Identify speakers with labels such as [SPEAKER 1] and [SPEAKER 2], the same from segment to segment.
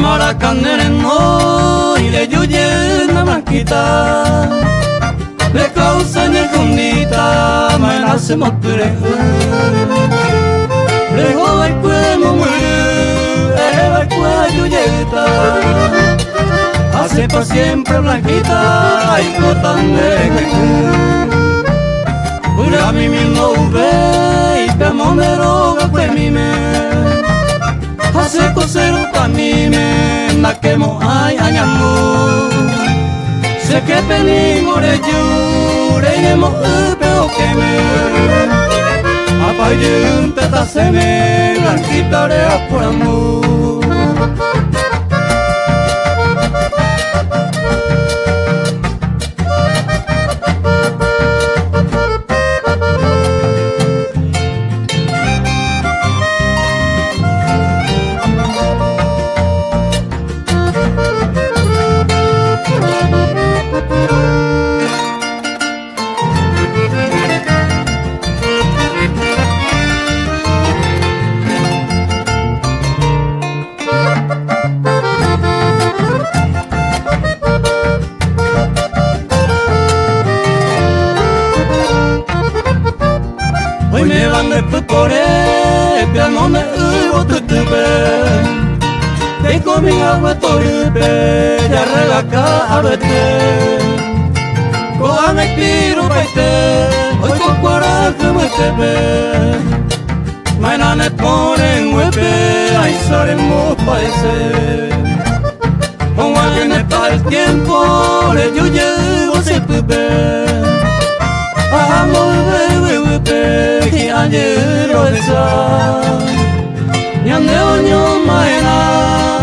[SPEAKER 1] Maracanero y le yuye una blanquita le causa ni condita me nace motore le joda el cuerno va el cuello yeta hace por siempre blanquita y cotan de pura mi no ve y te monero que mi me hace cosero pa' mí me na quemo ay añamo sé que penimo re yure yemo upeo que me apayun te taseme blanquita re por amor hoy me van de pepore, piano me hubo tutube, te comí agua torpe, ya relaca a vete, cojan el tiro paite, hoy con coraje me tepe, mañana me ponen huepe, ahí saremos paese, con alguien está el tiempo, le yo llevo se pepe. Amor bebe bebe ayer roza ya neoño maena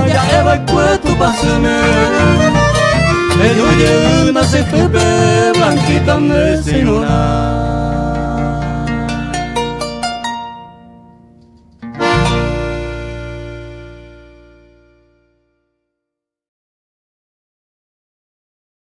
[SPEAKER 1] ya eva cueto paseme el oye nace pepe blanquita me sinona